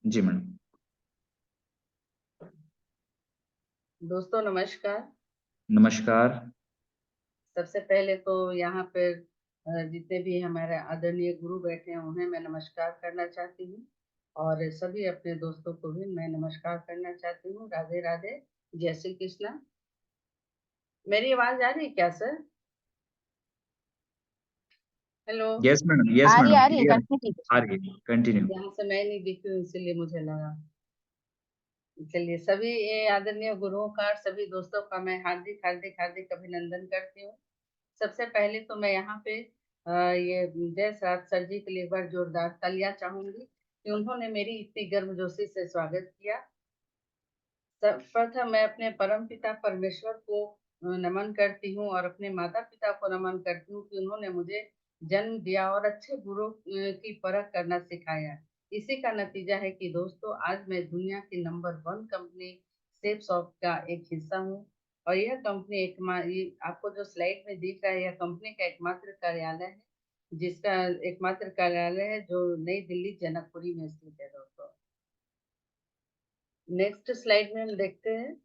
जी madam. दोस्तों नमस्कार। नमस्कार। सबसे पहले तो यहाँ पे जितने भी हमारे आदरणीय गुरु बैठे हैं उन्हें मैं नमस्कार करना चाहती हूँ और सभी अपने दोस्तों को भी मैं नमस्कार करना चाहती हूँ। राधे राधे, जय श्री कृष्णा। मेरी आवाज आ रही है क्या सर? हेलो। यस मैडम आ रही है क्लियर कंटिन्यू। आ रही है, कंटिन्यू। यहाँ से मैं नहीं दिखी हूँ इसलिए मुझे लगा। चलिए, सभी ये आदरणीय गुरुओं का और सभी दोस्तों का मैं हार्दिक हार्दिक हार्दिक अभिनंदन करती हूँ। सबसे पहले तो मैं यहाँ पे ये जय साथ सर जी के लिए एक बार जोरदार तालियां चाहूंगी कि उन्होंने मेरी इतनी गर्मजोशी से स्वागत किया। सर्वप्रथम मैं अपने परम पिता परमेश्वर को नमन करती हूँ और अपने माता पिता को नमन करती हूँ कि उन्होंने मुझे जन्म दिया और अच्छे बुरों की परख करना सिखाया। इसी का नतीजा है कि दोस्तों आज मैं दुनिया की नंबर 1 कंपनी सेफ सॉफ्ट का एक हिस्सा हूँ और यह कंपनी ये आपको जो स्लाइड में दिख रहा है यह कंपनी का एकमात्र कार्यालय है, जिसका एकमात्र कार्यालय है जो नई दिल्ली जनकपुरी में स्थित है दोस्तों। नेक्स्ट स्लाइड में हम देखते हैं।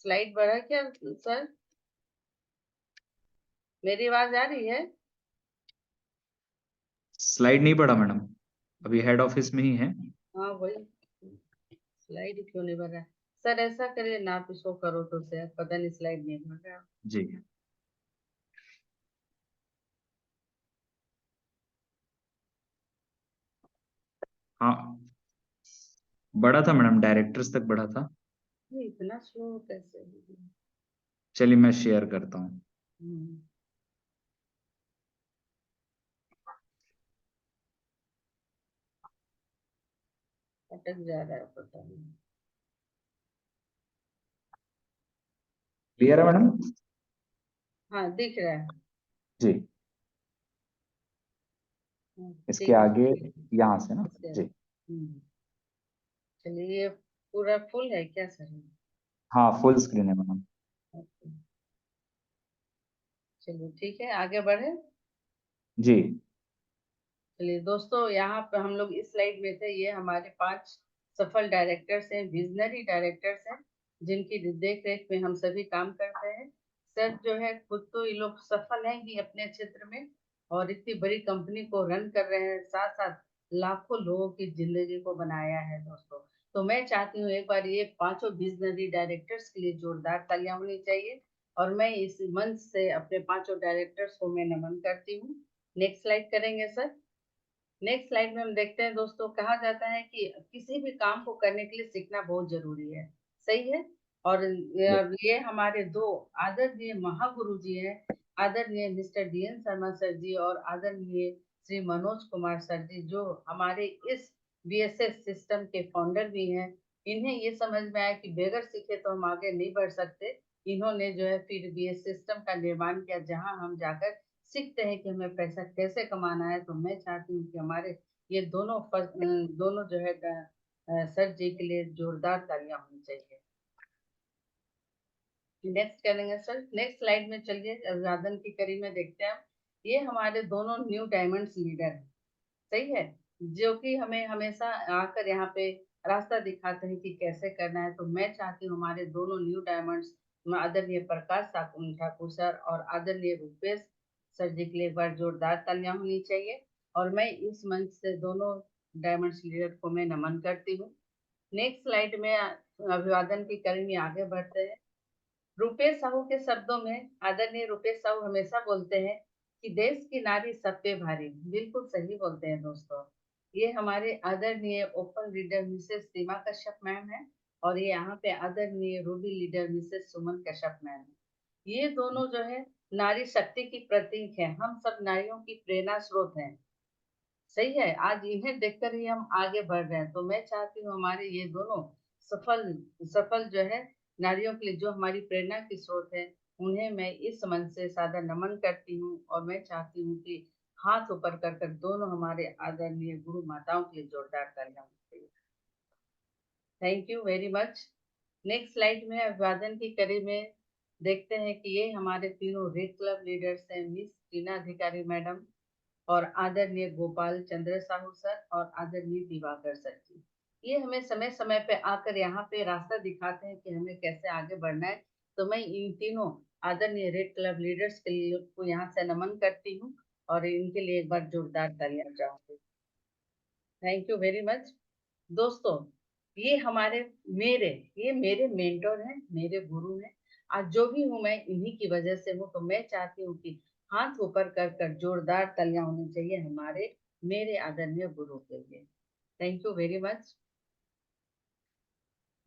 स्लाइड बढ़ा क्या सर? मेरी आवाज आ रही है? स्लाइड नहीं पड़ा मैडम, अभी हेड ऑफिस में ही है। हाँ वही, स्लाइड क्यों नहीं बढ़ रहा? सर ऐसा करिए ना, आप इसको करो तो सर, पता नहीं स्लाइड नहीं बढ़ रहा। जी हाँ, बढ़ा था मैडम, डायरेक्टर्स तक बढ़ा था। ये इतना स्लो कैसे हो गया? चलिए मैं शेयर करता हूँ। हम्म, अटक जा रहा है पता नहीं। क्लियर है मैडम? हाँ दिख रहा है। जी, इसके ठीक है आगे ठीक है। यहाँ से ना। इसके जी चलिए, ये पूरा फुल है क्या सर? हाँ, फुल स्क्रीन है मैडम। ओके, चलिए ठीक है, आगे बढ़े। जी चलिए दोस्तों, यहाँ पे हम लोग इस स्लाइड में थे, ये हमारे 5 सफल डायरेक्टर्स हैं, विजनरी डायरेक्टर्स हैं, जिनकी देख रेख में हम सभी काम करते हैं। सर जो है खुद तो ये लोग सफल हैं ही अपने क्षेत्र में और इतनी बड़ी कंपनी को रन कर रहे हैं, साथ साथ लाखों लोगों की जिंदगी को बनाया है दोस्तों। तो मैं चाहती हूँ एक बार ये पांचों विजनरी डायरेक्टर्स के लिए जोरदार तालियां होनी चाहिए और मैं इस मंच से अपने पांचों डायरेक्टर्स को मैं नमन करती हूँ। नेक्स्ट स्लाइड करेंगे सर। नेक्स्ट स्लाइड में हम देखते हैं दोस्तों, कहा जाता है कि किसी भी काम को करने के लिए सीखना बहुत जरूरी है। सही है। और ये हमारे दो आदरणीय महागुरु जी हैं, आदरणीय मिस्टर डीएन शर्मा सर जी और आदरणीय श्री मनोज कुमार सर जी, जो हमारे इस बीएसएस सिस्टम के फाउंडर भी हैं। इन्हें ये समझ में आया कि बगैर सीखे तो हम आगे नहीं बढ़ सकते। इन्होंने जो है फिर बीएस सिस्टम का निर्माण किया, जहां हम जाकर सीखते हैं कि हमें पैसा कैसे कमाना है। तो मैं चाहती हूँ कि हमारे ये दोनों जो है सर जी के लिए जोरदार तालियां होनी चाहिए। नेक्स्ट करेंगे सर। नेक्स्ट स्लाइड में चलिए, अभिवादन की कड़ी में देखते हैं हम। ये हमारे दोनों न्यू डायमंड्स लीडर हैं। सही है। जो कि हमें हमेशा आकर यहाँ पे रास्ता दिखाते हैं कि कैसे करना है। तो मैं चाहती हूँ हमारे दोनों न्यू डायमंड्स आदरणीय प्रकाश ठाकुर सर और आदरणीय रूपेश सर जी के लिए एक बार जोरदार तालियां होनी चाहिए और मैं इस मंच से दोनों डायमंड्स लीडर को मैं नमन करती हूँ। नेक्स्ट स्लाइड में अभिवादन की कड़ी में आगे बढ़ते हैं। रुपेश साहू के शब्दों में आदरणीय रुपेश साहू हमेशा बोलते हैं कि देश की नारी सब पे भारी। बिल्कुल सही बोलते हैं दोस्तों। ये हमारे आदरणीय ओपन लीडर मिसेस सीमा कश्यप मैम है और ये यहाँ पे आदरणीय रूबी लीडर मिसेस सुमन कश्यप मैम है। ये दोनों जो है नारी शक्ति की प्रतीक है, हम सब नारियों की प्रेरणा स्रोत हैं। सही है। आज इन्हें देखकर ही हम आगे बढ़ रहे हैं। तो मैं चाहती हूँ हमारे ये दोनों सफल सफल जो है नारियों के लिए, जो हमारी प्रेरणा की स्रोत है, उन्हें मैं इस मंच से सादर नमन करती हूँ और मैं चाहती हूँ कि हाथ ऊपर कर कर दोनों हमारे आदरणीय गुरु माताओं के लिए जोरदार तालियां होनी चाहिए। Thank you very much. Next slide में अभिवादन की कड़ी में देखते हैं कि ये हमारे तीनों रेड क्लब लीडर्स हैं। मिस टीना अधिकारी मैडम, और आदरणीय गोपाल चंद्र साहू सर और आदरणीय दिवाकर सर जी। ये हमें समय समय पे आकर यहाँ पे रास्ता दिखाते हैं कि हमें कैसे आगे बढ़ना है। तो मैं इन तीनों आदरणीय रेड क्लब लीडर्स के लिए को यहाँ से नमन करती हूँ और इनके लिए एक बार जोरदार तालियां चाहूंगी। Thank you very much. दोस्तों, ये ये मेरे मेंटर हैं, मेरे गुरु हैं। आज जो भी हूँ मैं इन्हीं की वजह से हूँ। तो मैं चाहती हूँ कि हाथ ऊपर कर कर जोरदार तालियां होनी चाहिए हमारे मेरे आदरणीय गुरु के लिए। Thank you very much.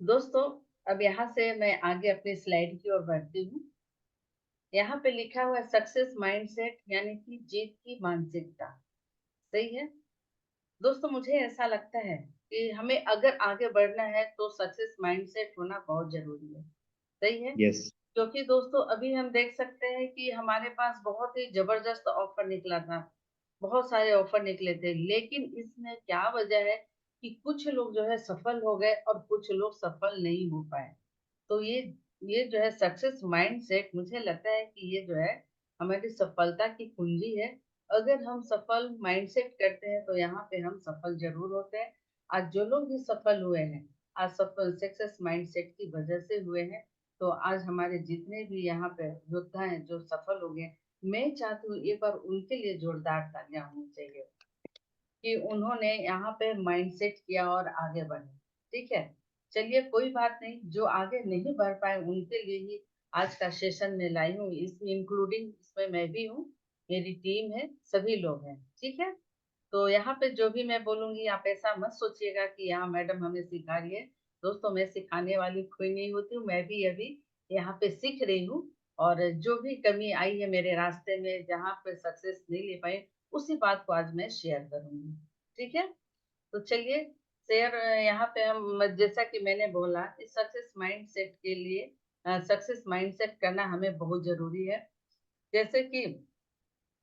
दोस्तों, अब यहाँ से मैं आगे अपनी स्लाइड की ओर बढ़ती हूँ। यहाँ पे लिखा हुआ है सक्सेस माइंडसेट, यानी कि जीत की मानसिकता। सही है दोस्तों, मुझे ऐसा लगता है कि हमें अगर आगे बढ़ना है तो सक्सेस माइंडसेट होना बहुत जरूरी है। सही है, यस। क्योंकि दोस्तों अभी हम देख सकते हैं कि हमारे पास बहुत ही जबरदस्त ऑफर निकला था, बहुत सारे ऑफर निकले थे, लेकिन इसमें क्या वजह है कि कुछ लोग जो है सफल हो गए और कुछ लोग सफल नहीं हो पाए। तो ये जो है सक्सेस माइंडसेट, मुझे लगता है कि ये जो है हमारी सफलता की कुंजी है। अगर हम सफल माइंडसेट करते हैं तो यहाँ पे हम सफल जरूर होते हैं। आज जो लोग भी सफल हुए हैं, आज सफल सक्सेस माइंडसेट की वजह से हुए हैं। तो आज हमारे जितने भी यहाँ पे योद्धा हैं जो सफल हो गए, मैं चाहती हूँ एक बार उनके लिए जोरदार तालियां होनी चाहिए कि उन्होंने यहाँ पे माइंडसेट किया और आगे बढ़े। ठीक है, चलिए कोई बात नहीं, जो आगे नहीं बढ़ पाए उनके लिए ही आज का सेशन में लाई हूँ, इसमें इंक्लूडिंग इसमें मैं भी हूँ, मेरी टीम है, सभी लोग हैं। ठीक है, तो यहाँ पे जो भी मैं बोलूंगी आप ऐसा मत सोचिएगा कि यहाँ मैडम हमें सिखा रही है। दोस्तों, मैं सिखाने वाली कोई नहीं होती हूँ, मैं भी अभी यहाँ पे सीख रही हूँ। और जो भी कमी आई है मेरे रास्ते में, जहाँ पे सक्सेस नहीं ले पाई, उसी बात को आज मैं शेयर करूंगी। ठीक है, तो चलिए शेयर, यहाँ पे हम जैसा कि मैंने बोला इस सक्सेस माइंडसेट के लिए सक्सेस माइंडसेट करना हमें बहुत जरूरी है। जैसे कि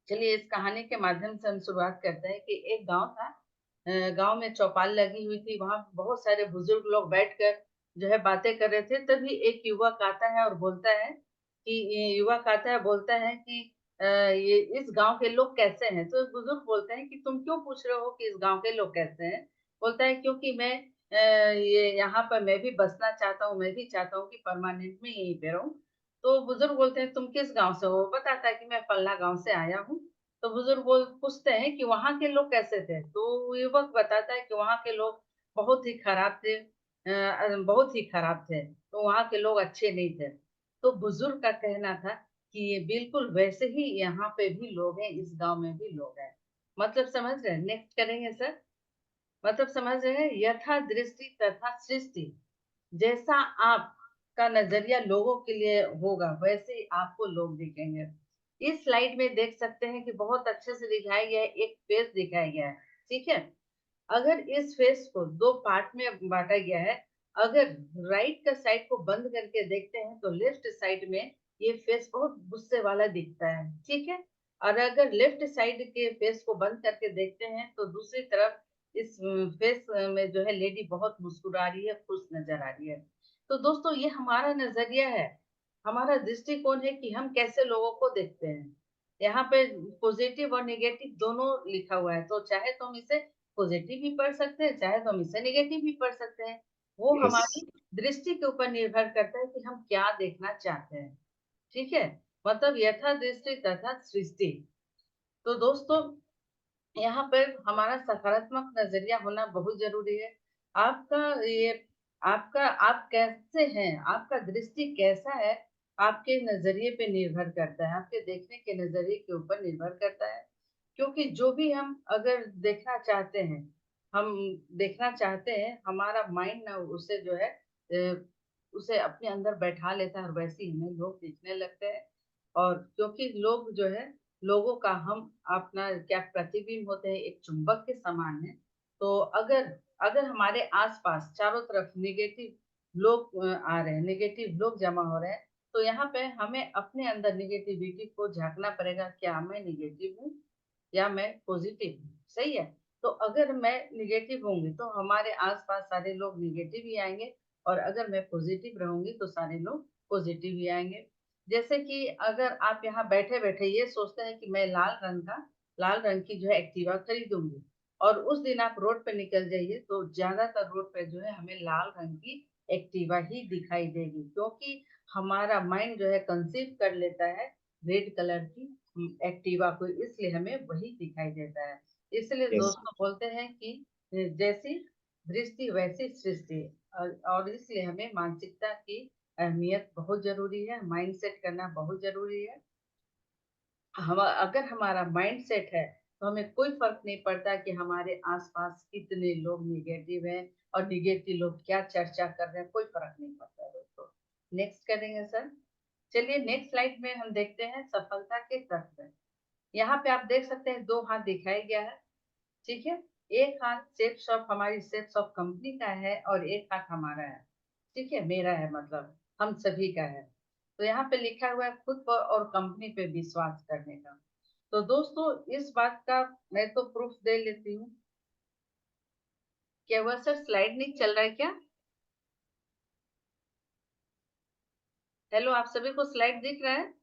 चलिए इस कहानी के माध्यम से हम शुरुआत करते हैं कि एक गांव था। गांव में चौपाल लगी हुई थी, वहां बहुत सारे बुजुर्ग लोग बैठकर जो है बातें कर रहे थे। तभी एक युवक आता है और बोलता है कि ये युवक आता है बोलता है कि ये इस गांव के लोग कैसे हैं। तो एक बुजुर्ग बोलते हैं कि तुम क्यों पूछ रहे हो कि इस गांव के लोग कैसे हैं। बोलता है क्योंकि मैं ये यहाँ पर मैं भी बसना चाहता हूँ, मैं भी चाहता हूँ कि परमानेंट में यहीं पे रहूं। तो बुजुर्ग बोलते हैं तुम किस गांव से हो। बताता है कि मैं फलना गांव से आया हूँ। तो बुजुर्ग बोल पूछते हैं कि वहां के लोग कैसे थे। तो युवक बताता है कि वहां के लोग बहुत ही खराब थे, बहुत ही खराब थे, तो वहां के लोग अच्छे नहीं थे। तो बुजुर्ग का कहना था कि ये बिल्कुल वैसे ही यहाँ पे भी लोग हैं, इस गांव में भी लोग हैं। मतलब समझ रहे हैं, नेक्स्ट करेंगे सर। मतलब समझ रहे हैं, यथा दृष्टि तथा सृष्टि। जैसा आपका नजरिया लोगों के लिए होगा वैसे ही आपको लोग दिखेंगे। इस स्लाइड में देख सकते हैं कि बहुत अच्छे से दिखाया गया है, एक फेस दिखाया गया है। ठीक है, अगर इस फेस को दो पार्ट में बांटा गया है, अगर राइट का साइड को बंद करके देखते हैं तो लेफ्ट साइड में ये फेस बहुत गुस्से वाला दिखता है। ठीक है, और अगर लेफ्ट साइड के फेस को बंद करके देखते हैं तो दूसरी तरफ इस फेस में जो है लेडी बहुत मुस्कुरा रही है, खुश नजर आ रही है। तो दोस्तों ये हमारा नजरिया है, हमारा दृष्टिकोण है कि हम कैसे लोगों को देखते हैं। यहाँ पे पॉजिटिव और नेगेटिव दोनों लिखा हुआ है, तो चाहे तो हम इसे पॉजिटिव भी पढ़ सकते हैं, चाहे तो हम इसे नेगेटिव भी पढ़ सकते हैं। वो यस। हमारी दृष्टि के ऊपर निर्भर करता है कि हम क्या देखना चाहते हैं। ठीक है, मतलब यथा दृष्टि तथा सृष्टि। तो दोस्तों यहाँ पर हमारा सकारात्मक नजरिया होना बहुत जरूरी है। आपका ये आपका आप कैसे हैं, आपका दृष्टि कैसा है, आपके नजरिए पे निर्भर करता है, आपके देखने के नजरिए के ऊपर निर्भर करता है। क्योंकि जो भी हम अगर देखना चाहते हैं, हम देखना चाहते हैं, हमारा माइंड ना उसे जो है उसे अपने अंदर बैठा लेता है और वैसे ही हमें लोग दिखने लगते हैं। और क्योंकि लोग जो है, लोगों का हम अपना क्या प्रतिबिंब होते हैं, एक चुंबक के समान है। तो अगर अगर हमारे आसपास चारों तरफ निगेटिव लोग आ रहे हैं, निगेटिव लोग जमा हो रहे हैं, तो यहाँ पे हमें अपने अंदर निगेटिविटी को झांकना पड़ेगा, क्या मैं निगेटिव हूँ या मैं पॉजिटिव हूँ। सही है, तो अगर मैं निगेटिव होंगी तो हमारे आसपास सारे लोग निगेटिव ही आएंगे, और अगर मैं पॉजिटिव रहूंगी तो सारे लोग पॉजिटिव ही आएंगे। जैसे कि अगर आप यहाँ बैठे बैठे ये सोचते हैं कि मैं लाल रंग का लाल रंग की जो है एक्टिवा खरीदूंगी। और उस दिन आप रोड पे निकल जाइए तो ज्यादातर रोड पे जो है हमें लाल रंग की एक्टिवा ही दिखाई देगी, क्योंकि हमारा माइंड जो है कंसीव कर लेता है रेड कलर की एक्टिवा को, इसलिए हमें वही दिखाई देता है। इसलिए यस। दोस्तों बोलते हैं कि जैसी दृष्टि वैसी सृष्टि। और इसलिए हमें मानसिकता की अहमियत बहुत जरूरी है, माइंड सेट करना बहुत जरूरी है। हम अगर हमारा माइंड सेट है तो हमें कोई फर्क नहीं पड़ता कि हमारे आसपास कितने लोग निगेटिव हैं और निगेटिव लोग क्या चर्चा कर रहे हैं, कोई फर्क नहीं पड़ता दोस्तों। नेक्स्ट करेंगे सर। चलिए नेक्स्ट स्लाइड में हम देखते हैं सफलता के तत्व। यहाँ पे आप देख सकते हैं दो हाथ दिखाया गया है, ठीक है। एक हाथ सेफ शॉप, हमारी सेफ शॉप कंपनी का है, और एक हाथ हमारा है, ठीक है, मेरा है, मतलब हम सभी का है। तो यहाँ पे लिखा हुआ है खुद पर और कंपनी पे विश्वास करने का। तो दोस्तों इस बात का मैं तो प्रूफ दे लेती हूँ। क्या हुआ सर, स्लाइड नहीं चल रहा है क्या? हेलो, आप सभी को स्लाइड दिख रहा है?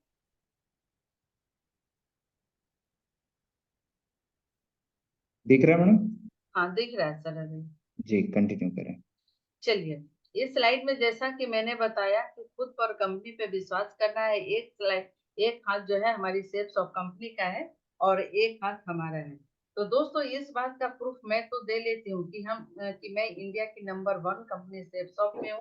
दिख रहा है मैडम? हाँ दिख रहा है सर अभी। जी, कंटिन्यू करें। चलिए, इस स्लाइड में जैसा कि मैंने बताया कि खुद पर कंपनी पे विश्वास करना है। एक स्लाइड, एक हाथ जो है हमारी सेल्स ऑफ कंपनी का है और एक हाथ हमारा है। तो दोस्तों इस बात का प्रूफ मैं तो दे लेती हूँ कि कि मैं इंडिया की नंबर 1 कंपनी सेप्सॉफ्ट में हूँ,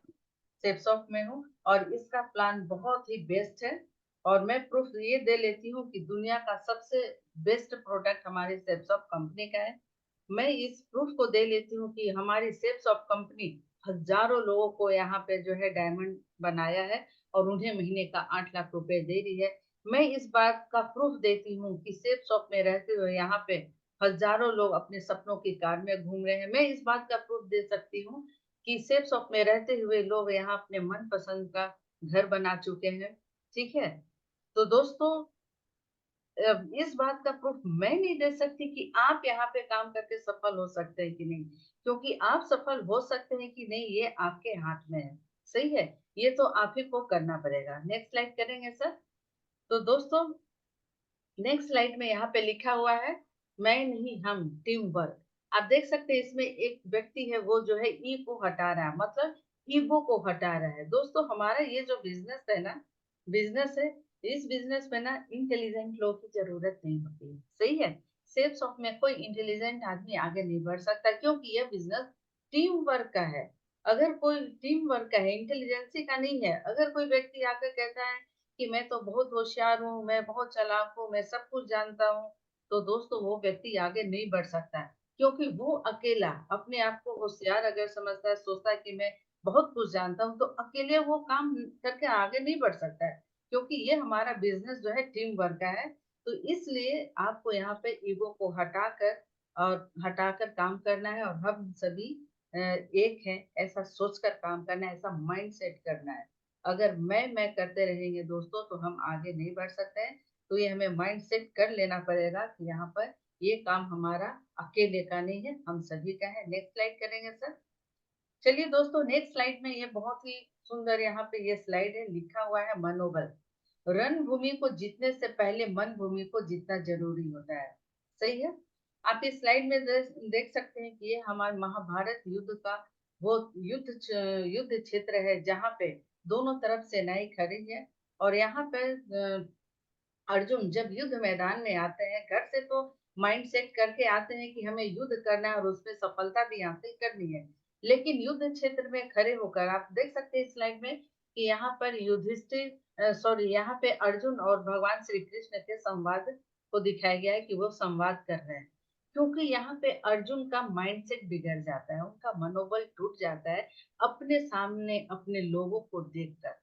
सेप्सॉफ्ट में हूँ, और इसका प्लान बहुत ही बेस्ट है। और मैं प्रूफ ये दे लेती हूँ कि दुनिया का सबसे बेस्ट प्रोडक्ट हमारे सेप्सॉफ्ट कंपनी का है। मैं इस प्रूफ को दे लेती हूँ कि हमारी सेप्स ऑफ कंपनी हजारों लोगों को यहाँ पे जो है डायमंड बनाया है और उन्हें महीने का 8 लाख रुपए दे रही है। मैं इस बात का प्रूफ देती हूँ कि सेप शॉप में रहते हुए यहाँ पे हजारों लोग अपने सपनों की कार में घूम रहे हैं। मैं इस बात का प्रूफ दे सकती हूँ कि सेप शॉप में रहते हुए लोग यहाँ अपने मनपसंद का घर बना चुके हैं, ठीक है। तो दोस्तों इस बात का प्रूफ मैं नहीं दे सकती कि आप यहाँ पे काम करके सफल हो सकते हैं कि नहीं, क्योंकि आप सफल हो सकते हैं कि नहीं ये आपके हाथ में है, सही है। ये तो आप ही को करना पड़ेगा। नेक्स्ट स्लाइड करेंगे सर। तो दोस्तों नेक्स्ट स्लाइड में यहाँ पे लिखा हुआ है मैं नहीं हम, टीम वर्क। आप देख सकते हैं इसमें एक व्यक्ति है वो जो है ई को हटा रहा है, मतलब ईगो को हटा रहा है। दोस्तों हमारा ये जो बिजनेस है ना, बिजनेस है, इस बिजनेस में ना इंटेलिजेंट लोग की जरूरत नहीं होती है, सही है। सेल्स ऑफ में कोई इंटेलिजेंट आदमी आगे नहीं बढ़ सकता, क्योंकि यह बिजनेस टीम वर्क का है। अगर कोई टीम वर्क का है, इंटेलिजेंसी का नहीं है। अगर कोई व्यक्ति आकर कहता है कि मैं तो बहुत होशियार हूँ, मैं बहुत चालाक हूँ, मैं सब कुछ जानता हूँ, तो दोस्तों वो व्यक्ति आगे नहीं बढ़ सकता है, क्योंकि वो अकेला अपने आप को होशियार अगर समझता है, सोचता है कि मैं बहुत कुछ जानता हूँ, तो अकेले वो काम करके आगे नहीं बढ़ सकता है। क्योंकि ये हमारा बिजनेस जो है टीम वर्क का है। तो इसलिए आपको यहाँ पे ईगो को हटाकर और हटाकर काम करना है, और हम सभी एक है ऐसा सोचकर काम करना है, ऐसा माइंड सेट करना है। अगर मैं करते रहेंगे दोस्तों तो हम आगे नहीं बढ़ सकते हैं। तो ये हमें माइंड सेट कर लेना पड़ेगा कि यहाँ पर ये काम हमारा अकेले का नहीं है, हम सभी का है। नेक्स्ट स्लाइड करेंगे सर। चलिए दोस्तों नेक्स्ट स्लाइड में ये बहुत ही सुंदर यहाँ पे ये स्लाइड है, लिखा हुआ है मनोबल। रणभूमि को जीतने से पहले मन भूमि को जीतना जरूरी होता है, सही है। आप इस स्लाइड में देख सकते हैं कि ये हमारे महाभारत युद्ध का वो युद्ध क्षेत्र है, जहाँ पे दोनों तरफ सेनाएं खड़ी है। और यहाँ पे अर्जुन जब युद्ध मैदान में आते हैं, घर से तो माइंड सेट करके आते हैं कि हमें युद्ध करना है और उसमें सफलता भी हासिल करनी है। लेकिन युद्ध क्षेत्र में खड़े होकर आप देख सकते हैं स्लाइड में कि यहाँ पर युधिष्ठिर सॉरी यहाँ पे अर्जुन और भगवान श्री कृष्ण के संवाद को दिखाया गया है कि वो संवाद कर रहे हैं। क्योंकि यहाँ पे अर्जुन का माइंडसेट बिगड़ जाता है, उनका मनोबल टूट जाता है अपने सामने अपने लोगों को देखकर।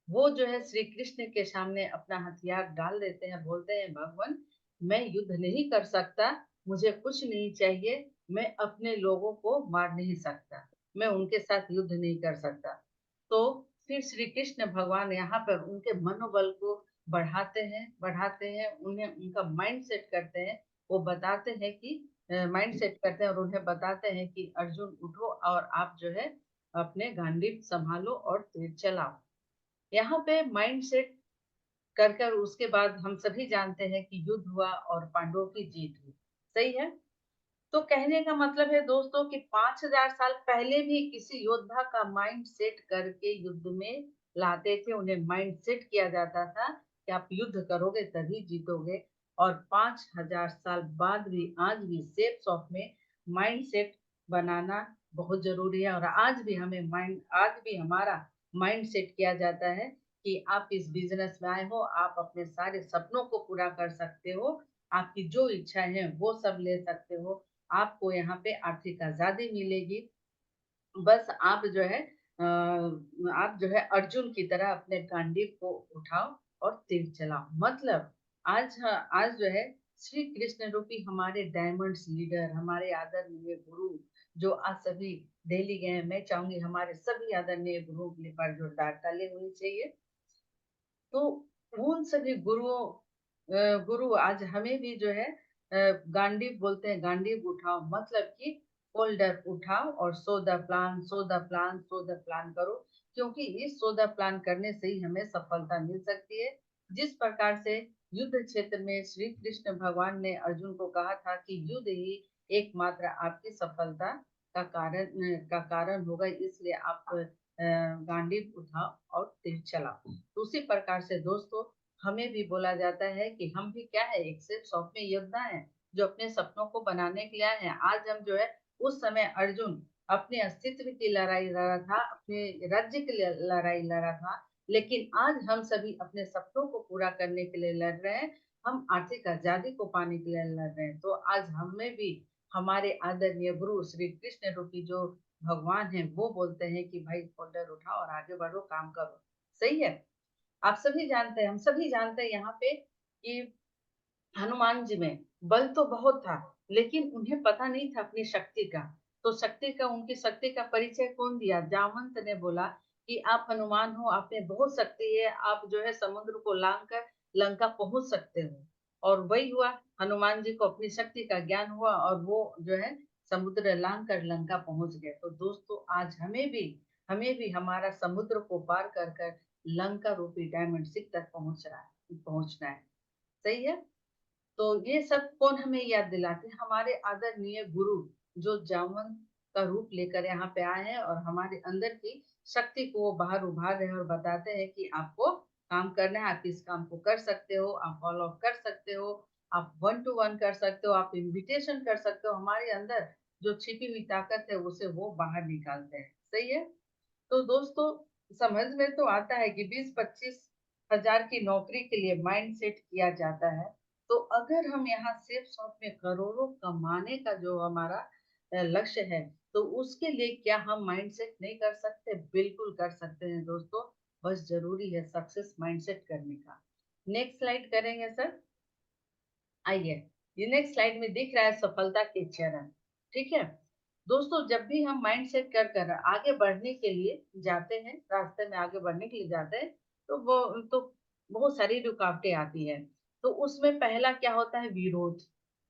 वो जो है श्री कृष्ण के सामने अपना हथियार डाल देते हैं, बोलते हैं भगवान मैं युद्ध नहीं कर सकता, मुझे कुछ नहीं चाहिए, मैं अपने लोगों को मार नहीं सकता, मैं उनके साथ युद्ध नहीं कर सकता। तो फिर श्री कृष्ण भगवान यहाँ पर उनके मनोबल को बढ़ाते हैं, उन्हें उनका माइंड सेट करते हैं। वो बताते हैं कि माइंड सेट करते हैं और उन्हें बताते हैं कि अर्जुन उठो और आप जो है अपने गांडीव संभालो और तीर चलाओ। यहाँ पे माइंड सेट कर कर उसके बाद हम सभी जानते हैं कि युद्ध हुआ और पांडवों की जीत हुई। सही है? तो कहने का मतलब है दोस्तों कि 5000 साल पहले भी किसी योद्धा का माइंड सेट करके युद्ध में लाते थे। उन्हें माइंड सेट किया जाता था कि आप युद्ध करोगे तभी जीतोगे। और 5000 साल बाद भी आज भी सेफ ऑफ में माइंड सेट बनाना बहुत जरूरी है। और आज भी हमारा माइंड सेट किया जाता है कि आप इस बिजनेस में आए हो, आप अपने सारे सपनों को पूरा कर सकते हो, आपकी जो इच्छाएं हैं वो सब ले सकते हो, आपको यहाँ पे आर्थिक आजादी मिलेगी। बस आप जो है अर्जुन की तरह अपने गांडीव को उठाओ और तीर चलाओ। मतलब आज जो है श्री कृष्ण रूपी हमारे डायमंड्स लीडर, हमारे आदरणीय गुरु जो आज सभी दिल्ली गए हैं, मैं चाहूंगी हमारे सभी आदरणीय गुरुओं के लिए पर जोरदार ताली होनी चाहिए। तो उन सभी गुरु आज हमें भी जो है गांडीव बोलते हैं, गांडीव उठाओ मतलब कि फोल्डर उठाओ और सो द प्लान करो। क्योंकि इस सो द प्लान करने से ही हमें सफलता मिल सकती है। जिस प्रकार से युद्ध क्षेत्र में श्री कृष्ण भगवान ने अर्जुन को कहा था कि युद्ध ही एकमात्र आपकी सफलता का कारण होगा, इसलिए आप गांडीव उठाओ और तीर चलाओ। तो उसी प्रकार से दोस्तों हमें भी बोला जाता है कि हम भी क्या है, एक से 100 में योद्धा हैं जो अपने सपनों को बनाने के लिए आए हैं। आज हम जो है, उस समय अर्जुन अपने अस्तित्व की लड़ाई लड़ रहा था, अपने राज्य के लिए लड़ाई लड़ रहा था, लेकिन आज हम सभी अपने सपनों को पूरा करने के लिए लड़ रहे हैं, हम आर्थिक आजादी को पाने के लिए लड़ रहे हैं। तो आज हमें भी हमारे आदरणीय गुरु श्री कृष्ण रूपी जो भगवान है वो बोलते हैं कि भाई फोल्डर उठाओ और आगे बढ़ो, काम करो। सही है? आप सभी जानते हैं, हम सभी जानते हैं यहाँ पे कि हनुमान जी में बल तो बहुत था, लेकिन उन्हें पता नहीं था अपनी शक्ति का। तो उनकी शक्ति का परिचय कौन दिया? जामवंत ने बोला कि आप हनुमान हो, आप में बहुत शक्ति है, आप जो है समुद्र को लांग कर लंका पहुंच सकते हो। और वही हुआ, हनुमान जी को अपनी शक्ति का ज्ञान हुआ और वो जो है समुद्र लांग कर लंका पहुंच गए। तो दोस्तों आज हमें भी हमारा समुद्र को पार कर कर लंका रूपी डायमंड सिक्स तक पहुंचना है। सही है? तो ये सब कौन हमें याद दिलाते हैं? हमारे आदरणीय गुरु जो जामवंत का रूप लेकर यहाँ पे आए हैं और हमारे अंदर की शक्ति को वो बाहर उभार रहे हैं और बताते हैं कि आपको काम करना है, आप इस काम को कर सकते हो, आप फॉलो अप कर सकते हो, आप वन टू वन कर सकते हो, आप इनविटेशन कर सकते हो। हमारे अंदर जो छिपी हुई ताकत है उसे वो बाहर निकालते हैं। सही है? तो दोस्तों समझ में तो आता है कि 20-25 हजार की नौकरी के लिए माइंड सेट किया जाता है। तो अगर हम यहाँ सेफ शॉप में करोड़ों कमाने का जो हमारा लक्ष्य है, तो उसके लिए क्या हम माइंड सेट नहीं कर सकते? बिल्कुल कर सकते हैं दोस्तों। बस जरूरी है सक्सेस माइंडसेट करने का। नेक्स्ट स्लाइड करेंगे सर। आइए, ये नेक्स्ट स्लाइड में दिख रहा है सफलता के चरण। ठीक है दोस्तों, जब भी हम माइंड सेट कर कर आगे बढ़ने के लिए जाते हैं, रास्ते में आगे बढ़ने के लिए जाते हैं, तो बहुत सारी रुकावटें आती है। तो उसमें पहला क्या होता है? विरोध।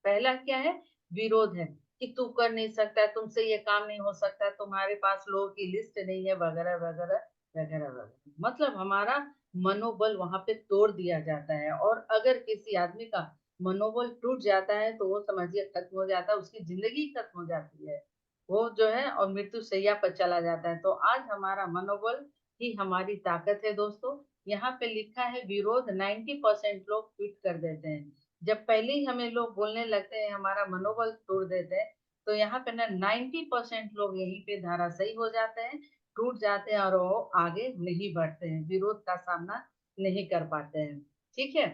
पहला क्या है? विरोध है कि तू कर नहीं सकता, तुमसे ये काम नहीं हो सकता, तुम्हारे पास लोगों की लिस्ट नहीं है, वगैरह वगैरह वगैरह वगैरह। मतलब हमारा मनोबल वहां पे तोड़ दिया जाता है। और अगर किसी आदमी का मनोबल टूट जाता है तो वो समझिए खत्म हो जाता है, उसकी जिंदगी खत्म हो जाती है, वो जो है और मृत्यु शैया पर चला जाता है। तो आज हमारा मनोबल ही हमारी ताकत है दोस्तों। यहाँ पे लिखा है विरोध 90% लोग क्विट कर देते हैं। जब पहले ही हमें लोग बोलने लगते हैं, हमारा मनोबल तोड़ देते हैं, तो यहाँ पे ना 90% लोग यहीं पे धराशायी हो जाते हैं, टूट जाते हैं और वो आगे नहीं बढ़ते हैं, विरोध का सामना नहीं कर पाते हैं। ठीक है?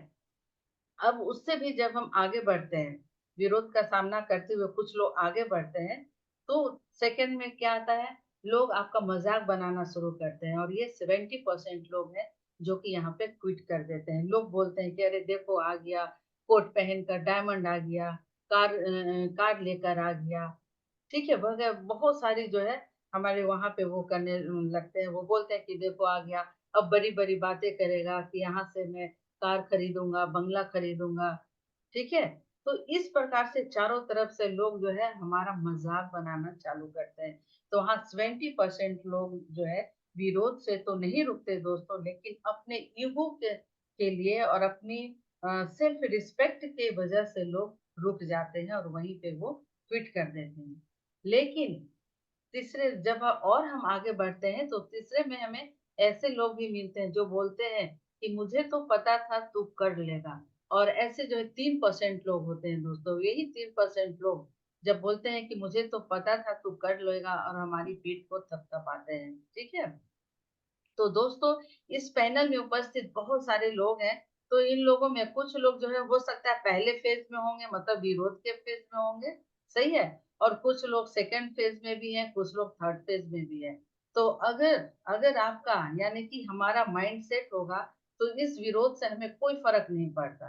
अब उससे भी जब हम आगे बढ़ते हैं, विरोध का सामना करते हुए कुछ लोग आगे बढ़ते हैं, तो सेकंड में क्या आता है? लोग आपका मजाक बनाना शुरू करते हैं। और ये 70% लोग हैं जो कि यहाँ पे क्विट कर देते हैं। लोग बोलते हैं कि अरे देखो आ गया, कोट पहनकर, डायमंड आ गया, कार लेकर आ गया। ठीक है? वगैरह बहुत सारी जो है हमारे वहां पे वो करने लगते हैं। वो बोलते हैं कि देखो आ गया, अब बड़ी बड़ी बातें करेगा कि यहाँ से मैं कार खरीदूंगा, बंगला खरीदूंगा। ठीक है? तो इस प्रकार से चारों तरफ से लोग जो है हमारा मजाक बनाना चालू करते हैं। तो हाँ, 20% लोग जो है विरोध से तो नहीं रुकते दोस्तों, लेकिन अपने ईगो के के लिए और अपनी सेल्फ रिस्पेक्ट के वजह से लोग रुक जाते हैं और वहीं पे वो क्विट कर देते हैं। लेकिन तीसरे जब और हम आगे बढ़ते हैं तो तीसरे में हमें ऐसे लोग भी मिलते हैं जो बोलते हैं कि मुझे तो पता था तू कर लेगा। और ऐसे जो है 3% लोग होते हैं दोस्तों, यही 3% लोग जब बोलते हैं कि मुझे तो पता था तू कर लेगा और हमारी पीठ को थपथपाते हैं। ठीक है? तो दोस्तों, इस पैनल में उपस्थित बहुत सारे लोग हैं। तो इन लोगों में कुछ लोग जो है हो सकता है पहले फेज में होंगे, मतलब विरोध के फेज में होंगे, सही है? और कुछ लोग सेकंड फेज में भी हैं, कुछ लोग थर्ड फेज में भी हैं। तो अगर अगर आपका यानी कि हमारा माइंड सेट होगा तो इस विरोध से हमें कोई फर्क नहीं पड़ता।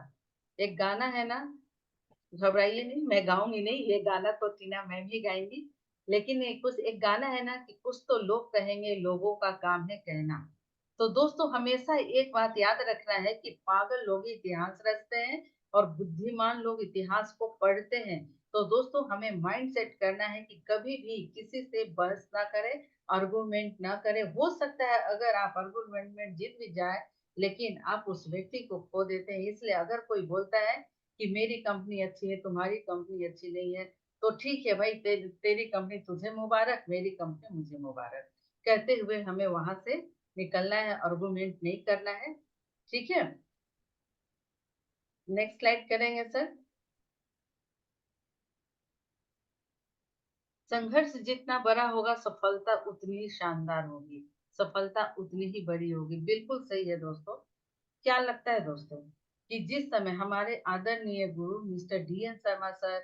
एक गाना है ना, घबराइए नहीं, मैं गाऊंगी नहीं, ये गाना तो टीना मैम ही गाएंगी। लेकिन एक गाना है ना कि कुछ तो लोग कहेंगे, लोगों का काम है कहना। तो दोस्तों, हमेशा एक बात याद रखना है कि पागल लोग ही इतिहास रचते हैं और बुद्धिमान लोग इतिहास को पढ़ते हैं। तो दोस्तों, हमें माइंड सेट करना है कि कभी भी किसी से बहस ना करें, आर्गुमेंट ना करें। हो सकता है अगर आप आर्गुमेंट में जीत भी जाए, लेकिन आप उस व्यक्ति को खो देते हैं। इसलिए अगर कोई बोलता है कि मेरी कंपनी अच्छी है, तुम्हारी कंपनी अच्छी नहीं है, तो ठीक है भाई, तेरी कंपनी तुझे मुबारक, मेरी कंपनी मुझे मुबारक, कहते हुए हमें वहां से निकलना है, आर्गुमेंट नहीं करना है। ठीक है? नेक्स्ट स्लाइड करेंगे सर। संघर्ष जितना बड़ा होगा, सफलता उतनी ही शानदार होगी, सफलता उतनी ही बड़ी होगी। बिल्कुल सही है दोस्तों। क्या लगता है दोस्तों कि जिस समय हमारे आदरणीय गुरु mister D N. Sharma sir,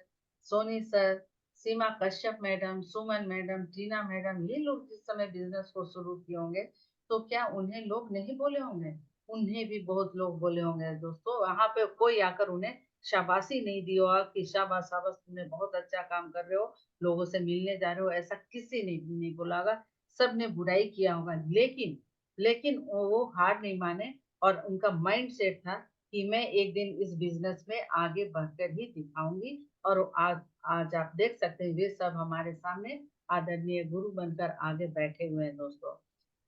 Soni sir, Seema Kashyap madam, Suman madam, Tina madam, ये लोग जिस समय बिजनेस को शुरू किए होंगे, तो क्या उन्हें लोग नहीं बोले होंगे? उन्हें भी बहुत लोग बोले होंगे दोस्तों। वहां पे कोई आकर उन्हें शाबाशी नहीं दी होगा कि शाबाश शाबाश, तुमने बहुत अच्छा काम कर रहे हो, लोगों से मिलने जा रहे हो, ऐसा किसी ने भी नहीं बोला होगा। सबने बुराई किया होगा, लेकिन लेकिन वो हार नहीं माने और उनका माइंड सेट था कि मैं एक दिन इस बिजनेस में आगे बढ़कर ही दिखाऊंगी। और आज आज आप देख सकते हैं वे सब हमारे सामने आदरणीय गुरु बनकर आगे बैठे हुए हैं दोस्तों।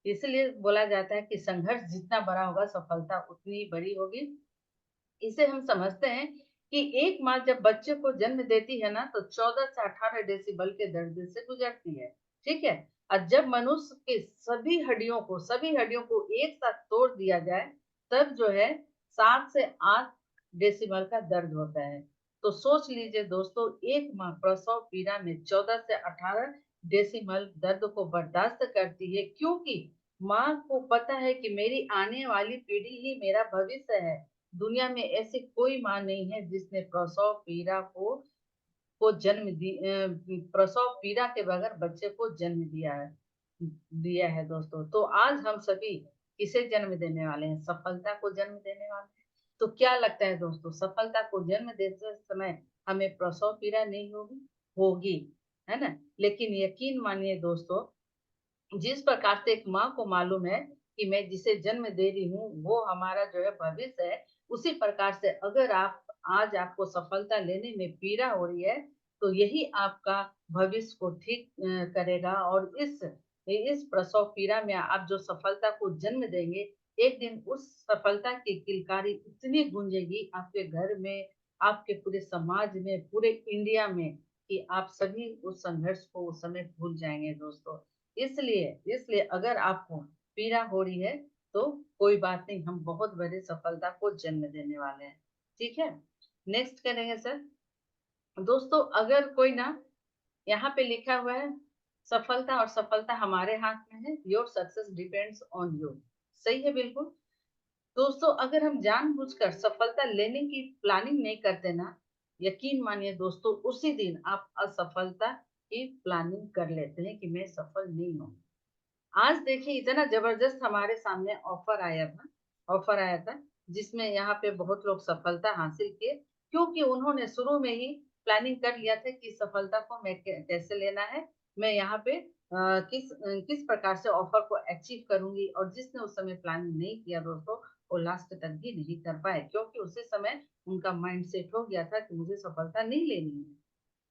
इसलिए बोला जाता है कि संघर्ष जितना बड़ा होगा, सफलता उतनी ही बड़ी होगी। इसे हम समझते हैं कि एक माँ जब बच्चे को जन्म देती है ना, तो 14 से 18 डेसिबल के दर्द से गुजरती है। ठीक है? और जब मनुष्य के सभी हड्डियों को एक साथ तोड़ दिया जाए, तब जो है 7 से 8 डेसिबल का दर्द होता है। तो सोच लीजिए दोस्तों, एक माँ प्रसव पीड़ा में 14 से 18 डेसिबल दर्द को बर्दाश्त करती है, क्योंकि माँ को पता है कि मेरी आने वाली पीढ़ी ही मेरा भविष्य है। दुनिया में ऐसी कोई माँ नहीं है जिसने प्रसव पीड़ा के बगैर बच्चे को जन्म दिया है दोस्तों। तो आज हम सभी किसे जन्म देने वाले हैं? सफलता को जन्म देने वाले हैं। तो क्या लगता है दोस्तों, सफलता को जन्म देते समय हमें प्रसव पीड़ा नहीं होगी? होगी, है ना? लेकिन यकीन मानिए दोस्तों, जिस प्रकार से एक माँ को मालूम है कि मैं जिसे जन्म दे रही हूँ वो हमारा जो है भविष्य है, उसी प्रकार से अगर आप आज आपको सफलता लेने में पीड़ा हो रही है, तो यही आपका भविष्य को ठीक करेगा। और इस प्रसव पीड़ा में आप जो सफलता को जन्म देंगे, एक दिन उस सफलता की किलकारी इतनी गूंजेगी आपके घर में, आपके पूरे समाज में, पूरे इंडिया में, कि आप सभी उस संघर्ष को उस समय भूल जाएंगे दोस्तों। इसलिए इसलिए अगर आपको पीड़ा हो रही है, तो कोई बात नहीं, हम बहुत बड़ी सफलता को जन्म देने वाले हैं। ठीक है? नेक्स्ट करेंगे सर। दोस्तों, अगर कोई ना, यहाँ पे लिखा हुआ है सफलता, और सफलता हमारे हाथ में है, your success depends on you. सही है, बिल्कुल। दोस्तों, अगर हम जानबूझकर सफलता लेने की प्लानिंग नहीं करते ना, यकीन मानिए दोस्तों, उसी दिन आप असफलता की प्लानिंग कर लेते हैं कि मैं सफल नहीं हूँ। आज देखिए, इतना जबरदस्त हमारे सामने ऑफर आया था, जिसमें यहाँ पे बहुत लोग सफलता हासिल किए, क्योंकि उन्होंने शुरू में ही प्लानिंग कर लिया था कि सफलता को मैं कैसे लेना है, मैं यहाँ पे किस प्रकार से ऑफर को अचीव करूंगी। और जिसने उस समय प्लानिंग नहीं किया दोस्तों, वो लास्ट तक भी नहीं कर पाए, क्योंकि उसी समय उनका माइंड सेट हो गया था कि मुझे सफलता नहीं लेनी है।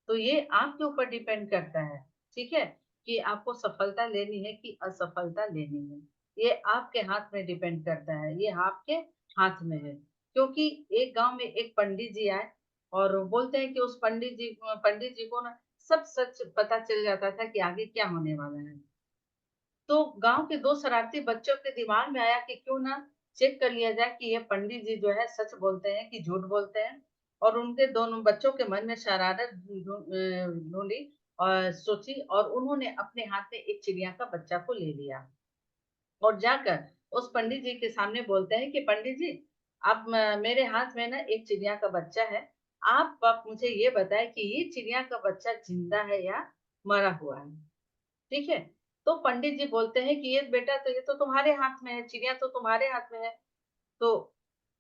तो ये आपके ऊपर डिपेंड करता है, ठीक है, कि आपको सफलता लेनी है कि असफलता लेनी है। ये आपके हाथ में डिपेंड करता है, ये आपके हाथ में है। क्योंकि एक गाँव में एक पंडित जी आए और बोलते हैं कि उस पंडित जी को ना सब सच पता चल जाता था कि आगे क्या होने वाला है। तो गाँव के 2 शरारती बच्चों के दिमाग में आया कि क्यों ना चेक कर लिया जाए कि ये पंडित जी जो है सच बोलते हैं कि झूठ बोलते हैं। और उनके दोनों बच्चों के मन में शरारत ढूँढी और सोची और उन्होंने अपने हाथ में एक चिड़िया का बच्चा को ले लिया। और जाकर उस पंडित जी के सामने बोलते हैं कि पंडित जी, आप मेरे हाथ में ना एक चिड़िया का बच्चा है। आप मुझे ये बताएं कि ये चिड़िया का बच्चा जिंदा है या मरा हुआ है। ठीक है? तो पंडित जी बोलते हैं कि ये बेटा तो ये तो तुम्हारे हाथ में है, चिड़िया तो तुम्हारे हाथ में है। तो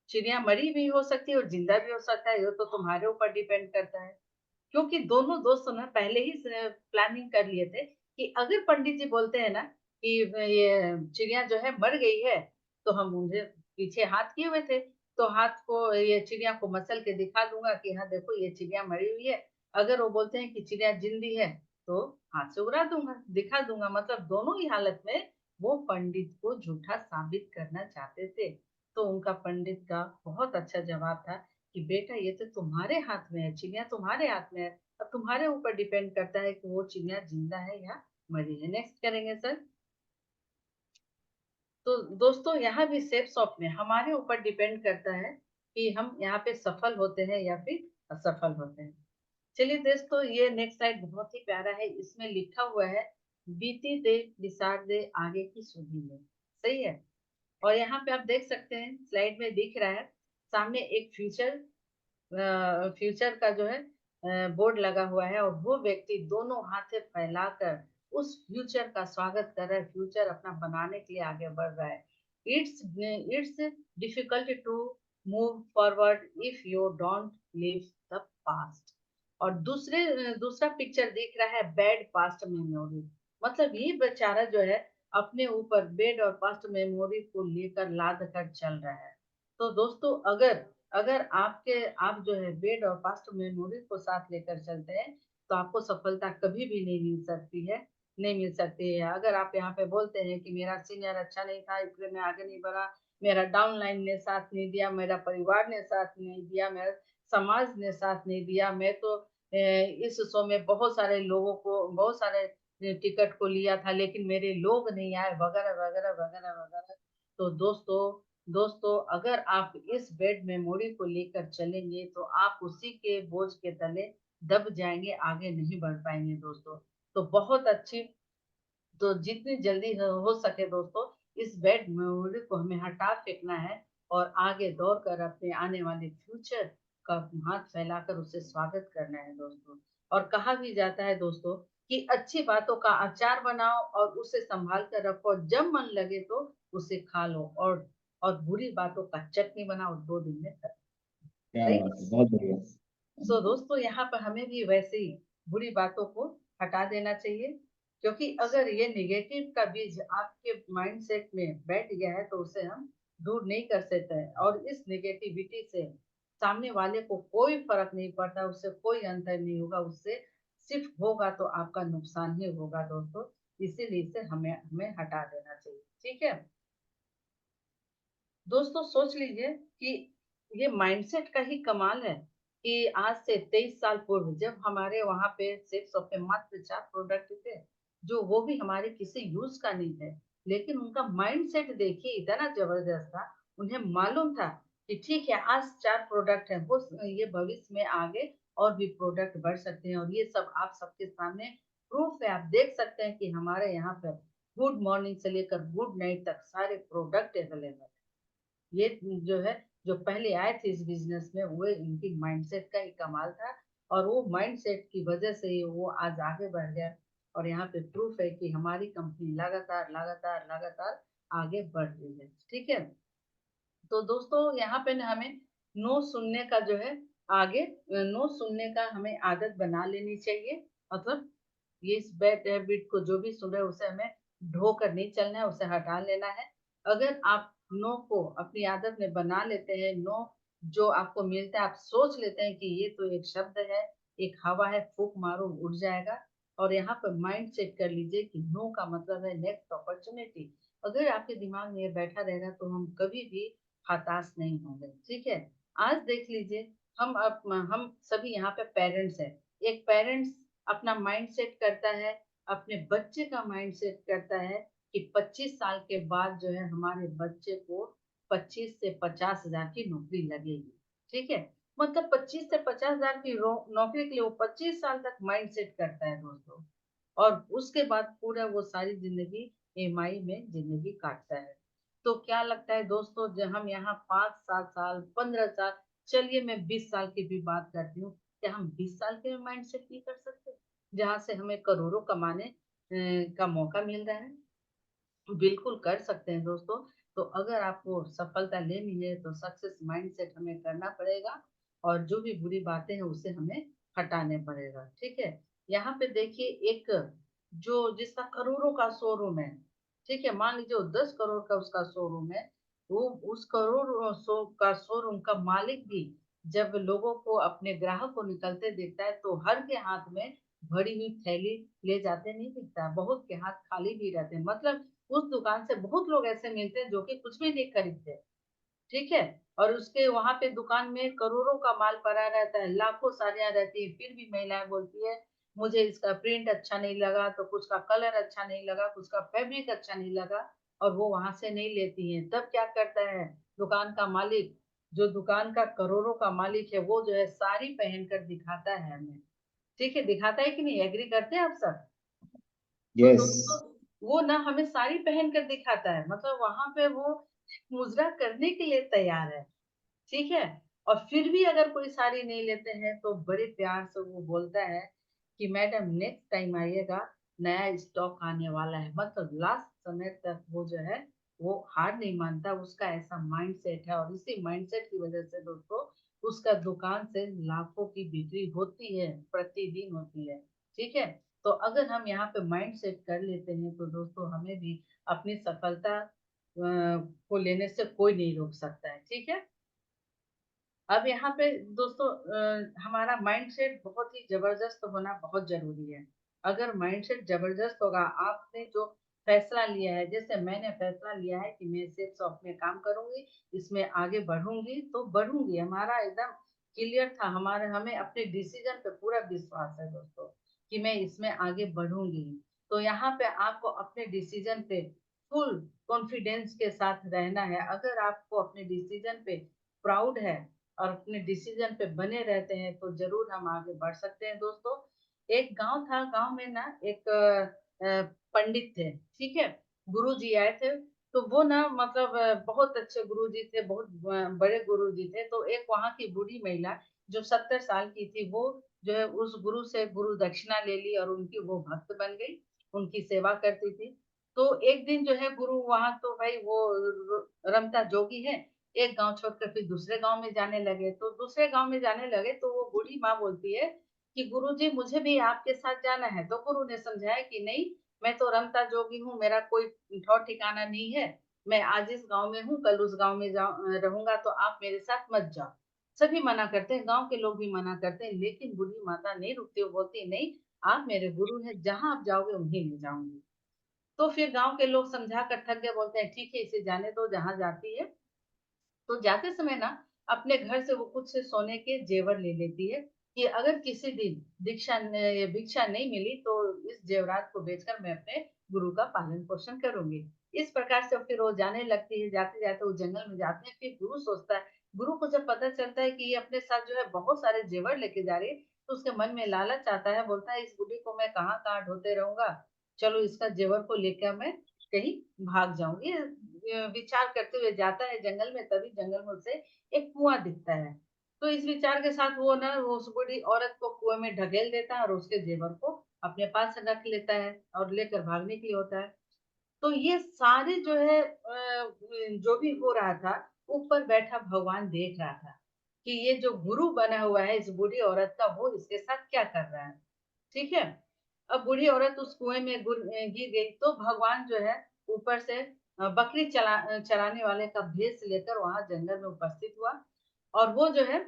चिड़िया मरी भी हो सकती है और जिंदा भी हो सकता है, ये तो तुम्हारे ऊपर डिपेंड करता है। क्योंकि दोनों दोस्तों ने पहले ही प्लानिंग कर लिए थे कि अगर पंडित जी बोलते हैं ना कि ये चिड़िया जो है मर गई है, तो हम उन्हें पीछे हाथ किए हुए थे, तो हाथ को ये चिड़िया को मसल के दिखा दूंगा कि हाँ देखो ये चिड़िया मरी हुई है। अगर वो बोलते हैं कि चिड़िया जिंदी है, तो हाथ से उड़ा दूंगा, दिखा दूंगा। मतलब दोनों ही हालत में वो पंडित को झूठा साबित करना चाहते थे। तो उनका पंडित का बहुत अच्छा जवाब था कि बेटा ये तो तुम्हारे हाथ में है, चिड़िया तुम्हारे हाथ में है। अब तुम्हारे ऊपर डिपेंड करता है कि वो चिड़िया जिंदा है या मरी है। नेक्स्ट करेंगे सर। तो दोस्तों यहाँ भी सेफ शॉप में हमारे ऊपर डिपेंड करता है कि हम यहाँ पे सफल होते हैं या फिर असफल होते हैं। चलिए दोस्तों, ये नेक्स्ट स्लाइड बहुत ही प्यारा है। इसमें लिखा हुआ है बीती दे बिसार दे आगे की सुधी में। सही है। और यहाँ पे आप देख सकते हैं स्लाइड में दिख रहा है सामने एक फ्यूचर का जो है बोर्ड लगा हुआ है और वो व्यक्ति दोनों हाथे फैलाकर उस फ्यूचर का स्वागत कर रहा है। फ्यूचर अपना बनाने के लिए आगे बढ़ रहा है। It's difficult to move forward if you don't leave the past. और दूसरा पिक्चर दिख रहा है बैड पास्ट मेमोरी। मतलब ये बेचारा जो है अपने ऊपर बेड और पास्ट मेमोरी को लेकर लाद कर चल रहा है। तो दोस्तों, अगर अगर आप जो है बेड और पास्ट मेमोरी को साथ लेकर चलते हैं, तो आपको सफलता कभी भी नहीं मिल सकती है। नहीं मिल सकती है। अगर आप यहाँ पे बोलते हैं कि मेरा सीनियर अच्छा नहीं था इसलिए मैं आगे नहीं बढ़ा, मेरा डाउनलाइन ने साथ नहीं दिया, मेरा परिवार ने साथ नहीं दिया, मेरा समाज ने साथ नहीं दिया, मैं तो इस शो में बहुत सारे टिकट को लिया था लेकिन मेरे लोग नहीं आए, वगैरह वगैरह वगैरह वगैरह। तो दोस्तों दोस्तों अगर आप इस बैड मेमोरी को लेकर चलेंगे तो आप उसी के बोझ के तले दब जाएंगे, आगे नहीं बढ़ पाएंगे दोस्तों। तो बहुत अच्छी, तो जितनी जल्दी हो सके दोस्तों इस बैड मेमोरी को हमें हटा फेंकना है और आगे दौड़ कर अपने आने वाले फ्यूचर का हाथ फैलाकर उसे स्वागत करना है दोस्तों। और कहा भी जाता है दोस्तों कि अच्छी बातों का अचार बनाओ और उसे संभाल कर रखो, जब मन लगे तो उसे खा लो। और बुरी बातों का चटनी बनाओ, 2 दिन में खत्म। क्या सही। बात है, बहुत बढ़िया। सो दोस्तों यहाँ पर हमें भी वैसे ही बुरी बातों को हटा देना चाहिए। क्योंकि अगर ये निगेटिव का बीज आपके माइंडसेट में बैठ गया है तो उसे हम दूर नहीं कर सकते हैं। और इस निगेटिविटी से सामने वाले को कोई फर्क नहीं पड़ता, उससे कोई अंतर नहीं होगा, उससे सिर्फ होगा तो आपका नुकसान ही होगा दोस्तों। इसीलिए इसे हमें हमें हटा देना चाहिए। ठीक है दोस्तों, सोच लीजिए कि ये माइंडसेट का ही कमाल है कि आज से 23 साल पूर्व जब हमारे वहां पे सेक्स शॉप पे मात्र 4 प्रोडक्ट थे, जो वो भी हमारे किसी यूज का नहीं थे, लेकिन उनका माइंडसेट देखिए इतना जबरदस्त था। उन्हें मालूम था कि ठीक है आज 4 प्रोडक्ट है, वो ये भविष्य में आगे और भी प्रोडक्ट बढ़ सकते हैं। और ये सब आप सबके सामने प्रूफ है। आप देख सकते हैं कि हमारे यहाँ पर गुड मॉर्निंग से लेकर गुड नाइट तक सारे प्रोडक्ट अवेलेबल है। ये जो है जो पहले आए थे इस बिजनेस में वो इनकी माइंडसेट का ही कमाल था। और वो माइंडसेट की वजह से ही वो आज आगे बढ़ गया। और यहाँ पे प्रूफ है कि हमारी कंपनी लगातार लगातार लगातार आगे बढ़ रही है। ठीक है। तो दोस्तों यहाँ पे ना हमें नो सुनने का जो है आगे नो सुनने का हमें आदत बना लेनी चाहिए। मतलब ये इस बैड हैबिट को जो भी सुन रहे हैं उसे हमें ढो कर नहीं चलना है, उसे हटा लेना है। अगर आप नो को अपनी आदत में बना लेते हैं, नो जो आपको मिलता है आप सोच लेते हैं कि ये तो एक शब्द है, एक हवा है, फूक मारो उड़ जाएगा। और यहाँ पर माइंड सेट कर लीजिए कि नो का मतलब है नेक्स्ट अपॉर्चुनिटी। अगर आपके दिमाग में ये बैठा रहेगा तो हम कभी भी हताश नहीं होंगे, ठीक है। आज देख लीजिए, हम सभी यहाँ पे पेरेंट्स हैं। एक पेरेंट्स अपना माइंड सेट करता है, अपने बच्चे का माइंड सेट करता है कि 25 साल के बाद जो है हमारे बच्चे को 25 से 50,000 की नौकरी लगेगी, ठीक है। मतलब 25 से 50,000 की नौकरी के लिए वो 25 साल तक माइंड सेट करता है दोस्तों। और उसके बाद पूरा वो सारी जिंदगी ईएमआई में जिंदगी काटता है। तो क्या लगता है दोस्तों, जब हम यहाँ 5-7 साल 15 साल, चलिए मैं 20 साल की भी बात करती हूँ, क्या हम 20 साल के माइंड सेट नहीं कर सकते, जहाँ से हमें करोड़ों कमाने का मौका मिल रहा है। बिल्कुल कर सकते हैं दोस्तों। तो अगर आपको सफलता लेनी है तो सक्सेस माइंडसेट हमें करना पड़ेगा, और जो भी बुरी बातें हैं उसे हमें हटाने पड़ेगा, ठीक है। यहाँ पे देखिए, एक जो जिसका करोड़ों का शोरूम है, ठीक है, मान लीजिए वो 10 करोड़ का उसका शोरूम है, वो उस करोड़ का शोरूम का मालिक भी जब लोगों को, अपने ग्राहक को निकलते देखता है तो हर के हाथ में भरी हुई थैली ले जाते नहीं दिखता, बहुत के हाथ खाली भी रहते हैं। मतलब उस दुकान से बहुत लोग ऐसे मिलते हैं जो कि कुछ भी नहीं खरीदते, ठीक है। और उसके वहां पे दुकान में करोड़ों का माल पड़ा रहता है, लाखों साड़ियां रहती है, फिर भी महिलाएं बोलती है मुझे इसका प्रिंट अच्छा नहीं लगा, तो कुछ का कलर अच्छा नहीं लगा, कुछ का फैब्रिक अच्छा नहीं लगा, और वो वहां से नहीं लेती है। तब क्या करता है दुकान का मालिक, जो दुकान का करोड़ों का मालिक है, वो जो है साड़ी पहनकर दिखाता है हमें, ठीक है, दिखाता है कि नहीं, एग्री करते हैं आप सब। तो यस। दोस्तों, वो ना हमें साड़ी पहन कर दिखाता है, मतलब वहां पे वो मुजरा करने के लिए तैयार है, ठीक है। और फिर भी अगर कोई साड़ी नहीं लेते हैं तो बड़े प्यार से वो बोलता है कि मैडम नेक्स्ट टाइम आइएगा, नया स्टॉक आने वाला है। मतलब लास्ट समय तक वो जो है वो हार नहीं मानता, उसका ऐसा माइंड सेट है। और इसी माइंड सेट की वजह से दोस्तों उसका दुकान से लाखों की बिक्री होती है, प्रतिदिन होती है, ठीक है। तो अगर हम यहाँ पे माइंड सेट कर लेते हैं तो दोस्तों हमें भी अपनी सफलता को लेने से कोई नहीं रोक सकता है, ठीक है। अब यहाँ पे दोस्तों हमारा माइंडसेट बहुत ही जबरदस्त होना बहुत जरूरी है। अगर माइंडसेट जबरदस्त होगा, आपने जो फैसला लिया है, जैसे मैंने फैसला लिया है कि मैं सेल्स शॉप में काम करूंगी, इसमें आगे बढ़ूंगी तो बढ़ूंगी, हमारा एकदम क्लियर था, हमारे हमें अपने डिसीजन पे पूरा विश्वास है दोस्तों कि मैं इसमें आगे बढ़ूंगी। तो यहाँ पे आपको अपने डिसीजन पे फुल कॉन्फिडेंस के साथ रहना है। अगर आपको अपने डिसीजन पे प्राउड है और अपने डिसीजन पे बने रहते हैं तो जरूर हम आगे बढ़ सकते हैं दोस्तों। एक गांव था, गांव में ना एक पंडित थे, ठीक है, गुरु जी आए थे। तो वो ना मतलब बहुत अच्छे गुरु जी थे, बहुत बड़े गुरु जी थे। तो एक वहां की बूढ़ी महिला जो 70 साल की थी, वो जो है उस गुरु से गुरु दक्षिणा ले ली और उनकी वो भक्त बन गई, उनकी सेवा करती थी। तो एक दिन जो है गुरु वहां, तो भाई वो रमता जोगी है, एक गांव छोड़कर फिर दूसरे गांव में जाने लगे। तो दूसरे गांव में जाने लगे तो वो बूढ़ी माँ बोलती है कि गुरुजी मुझे भी आपके साथ जाना है। तो गुरु ने समझाया कि नहीं, मैं तो रमता जोगी हूँ, मेरा कोई ठौर ठिकाना नहीं है, मैं आज इस गांव में हूँ, कल उस गांव में रहूंगा, तो आप मेरे साथ मत जाओ। सभी मना करते हैं, गांव के लोग भी मना करते हैं, लेकिन बूढ़ी माता नहीं रुकती, वो बोलती नहीं, आप मेरे गुरु हैं, जहां आप जाओगे वहीं मैं जाऊंगी। तो फिर गांव के लोग समझा कर थक गए, बोलते हैं ठीक है इसे जाने दो जहां जाती है। तो जाते समय ना अपने घर से वो कुछ से सोने के जेवर ले लेती है कि अगर किसी दिन भिक्षा नहीं मिली तो इस जेवरात को बेचकर मैं अपने गुरु का पालन पोषण करूंगी। इस प्रकार से फिर वो जाने लगती है, जाते जाते वो जंगल में जाते हैं। फिर गुरु सोचता है, गुरु को जब पता चलता है कि ये अपने साथ जो है बहुत सारे जेवर लेके जा रही है, तो उसके मन में लालच आता है, बोलता है इस बूढ़ी को मैं कहाँ कहाँ ढोते रहूंगा, चलो इसका जेवर को लेकर मैं कहीं भाग जाऊंगी। विचार करते हुए जाता है जंगल में, तभी जंगल में उसे एक कुआं दिखता है। तो इस विचार के साथ वो ना वो उस बूढ़ी औरत को कुएं में ढकेल देता है और उसके जेवर को अपने पास रख लेता है और लेकर भागने के लिए होता है। तो ये सारे जो है जो भी हो रहा था, ऊपर बैठा भगवान देख रहा था कि ये जो गुरु बना हुआ है इस बूढ़ी औरत का, वो इसके साथ क्या कर रहा है, ठीक है। अब बूढ़ी औरत उस कुएं में गिर गई, तो भगवान जो है ऊपर से बकरी चराने वाले का भेष लेकर वहां जंगल में उपस्थित हुआ। और वो जो है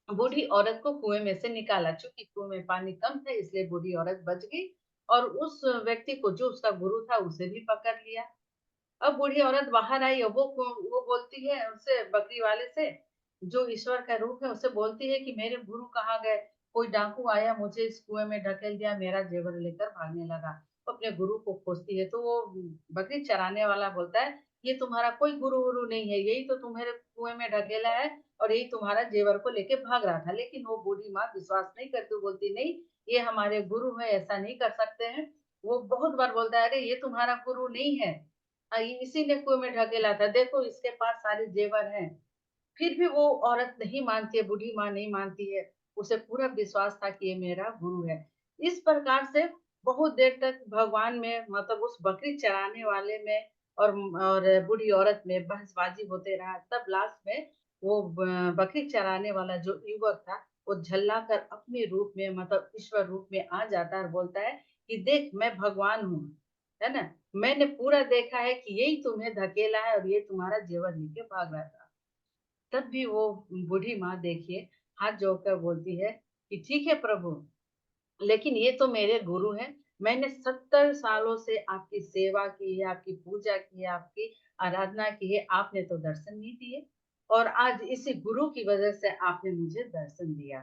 बूढ़ी औरत को कुएं में से निकाला, चूंकि कुएं में पानी कम था इसलिए बूढ़ी औरत बच गई। और उस व्यक्ति को जो उसका गुरु था उसे भी पकड़ लिया। अब बूढ़ी औरत बाहर आई और वो बोलती है उससे, बकरी वाले से, जो ईश्वर का रूप है, उससे बोलती है कि मेरे गुरु कहाँ गए? कोई डाकू आया, मुझे इस कुएं में ढकेल दिया, मेरा जेवर लेकर भागने लगा। वो अपने गुरु को खोजती है, तो वो बकरी चराने वाला बोलता है, ये तुम्हारा कोई गुरु वुरु नहीं है, यही तो तुम्हारे कुएं में ढकेला है और यही तुम्हारा जेवर को लेके भाग रहा था। लेकिन वो बूढ़ी माँ विश्वास नहीं करती, वो बोलती नहीं, ये हमारे गुरु है, ऐसा नहीं कर सकते हैं। वो बहुत बार बोलता है, अरे ये तुम्हारा गुरु नहीं है, इसी ने कुएं में ढकेला था, देखो इसके पास सारे जेवर हैं। फिर भी वो औरत नहीं मानती है, बूढ़ी माँ नहीं मानती है। उसे पूरा विश्वास था कि ये मेरा गुरु है। इस प्रकार से बहुत देर तक भगवान में, मतलब उस बकरी चराने वाले में और बूढ़ी औरत में बहसबाजी होते रहा। तब लास्ट में वो बकरी चराने वाला जो युवक था, वो झल्ला कर अपने रूप में, मतलब ईश्वर रूप में आ जाता है और बोलता है कि देख मैं भगवान हूँ, है ना? मैंने पूरा देखा है कि यही तुम्हें धकेला है और ये तुम्हारा जेवर लेके भाग रहा था। तब भी वो बूढ़ी माँ देखिए हाथ जोड़कर बोलती है कि ठीक है प्रभु, लेकिन ये तो मेरे गुरु हैं। मैंने 70 सालों से आपकी सेवा की है, आपकी पूजा की है, आपकी आराधना की है, आपने तो दर्शन नहीं दिए और आज इसी गुरु की वजह से आपने मुझे दर्शन दिया।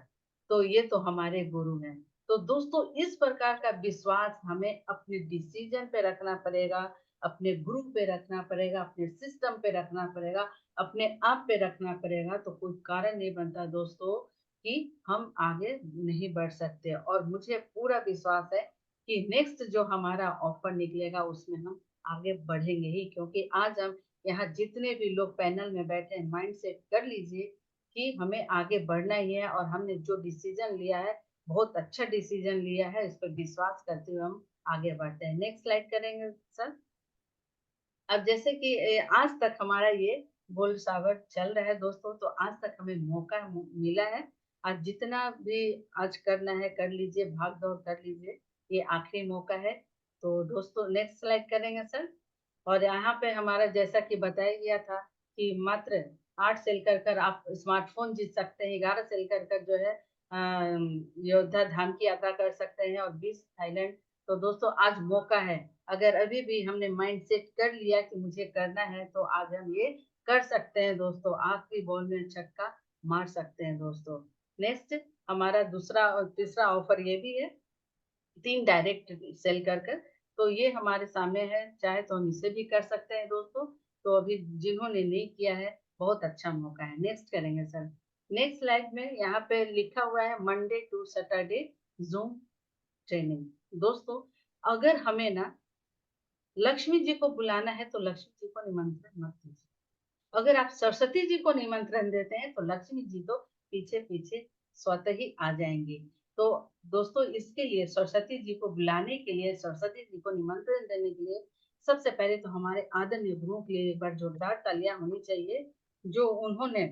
तो ये तो हमारे गुरु हैं। तो दोस्तों इस प्रकार का विश्वास हमें अपने डिसीजन पे रखना पड़ेगा, अपने गुरु पे रखना पड़ेगा, अपने सिस्टम पे रखना पड़ेगा, अपने आप पे रखना पड़ेगा, तो कोई कारण नहीं बनता दोस्तों कि हम आगे नहीं बढ़ सकते। और मुझे पूरा विश्वास है कि नेक्स्ट जो हमारा ऑफर निकलेगा उसमें हम आगे बढ़ेंगे ही, क्योंकि आज हम यहाँ जितने भी लोग पैनल में बैठे हैं, माइंड सेट कर लीजिए कि हमें आगे बढ़ना ही है और हमने जो डिसीजन लिया है बहुत अच्छा डिसीजन लिया है, इस पर विश्वास करते हुए हम आगे बढ़ते हैं। नेक्स्ट स्लाइड करेंगे सर। अब जैसे कि आज तक हमारा ये बोल सागर चल रहा है दोस्तों, तो आज तक हमें मौका मिला है। आज जितना भी आज करना है कर लीजिए, भाग दौड़ कर लीजिए, ये आखिरी मौका है। तो दोस्तों नेक्स्ट स्लाइड करेंगे सर। और यहाँ पे हमारा जैसा कि बताया गया था कि मात्र 8 सेल कर कर आप स्मार्टफोन जीत सकते हैं, 11 सेल कर कर जो है योद्धा धाम की यात्रा कर सकते हैं और 20 थाईलैंड। तो दोस्तों आज मौका है, अगर अभी भी हमने माइंड सेट कर लिया कि मुझे करना है तो आज हम ये कर सकते हैं दोस्तों, आखिरी बॉल में छक्का मार सकते हैं दोस्तों। नेक्स्ट हमारा दूसरा और तीसरा ऑफर ये भी है, 3 डायरेक्ट सेल कर कर, तो ये हमारे सामने है, चाहे तो हम इसे भी कर सकते हैं दोस्तों। तो अभी जिन्होंने नहीं किया है बहुत अच्छा मौका है। नेक्स्ट करेंगे सर। नेक्स्ट स्लाइड में यहाँ पे लिखा हुआ है Monday to Saturday Zoom training. दोस्तों अगर हमें ना लक्ष्मी जी को बुलाना है तो लक्ष्मी जी को निमंत्रण मत दीजिए। अगर आप सरस्वती जी को निमंत्रण देते हैं तो लक्ष्मी जी तो पीछे पीछे स्वतः ही आ जाएंगे। तो दोस्तों इसके लिए, सरस्वती जी को बुलाने के लिए, सरस्वती जी को निमंत्रण देने के लिए सबसे पहले तो हमारे आदरणीय गुरुओं के लिए एक बार जोरदार तालियां होनी चाहिए, जो उन्होंने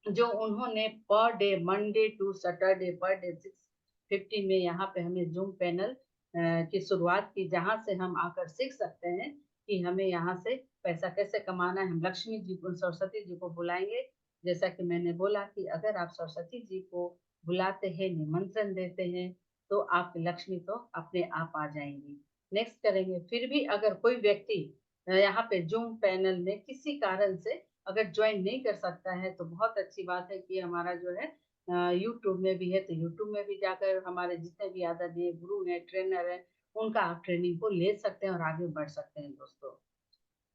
जो उन्होंने per day Monday to Saturday per day 6:15 में यहाँ पे हमें जूम पैनल की शुरुआत की, जहाँ से हम आकर सीख सकते हैं कि हमें यहाँ से पैसा कैसे कमाना है। हम लक्ष्मी जी को, सरस्वती जी को बुलाएंगे। जैसा कि मैंने बोला कि अगर आप सरस्वती जी को बुलाते हैं, निमंत्रण देते हैं, तो आपकी लक्ष्मी तो अपने आप आ जाएंगी। नेक्स्ट करेंगे। फिर भी अगर कोई व्यक्ति यहाँ पे जूम पैनल में किसी कारण से अगर ज्वाइन नहीं कर सकता है, तो बहुत अच्छी बात है कि हमारा जो है यूट्यूब में भी है, तो यूट्यूब में भी जाकर हमारे जितने भी आदरणीय गुरु हैं, ट्रेनर हैं, उनका आप ट्रेनिंग को ले सकते हैं और आगे बढ़ सकते हैं दोस्तों।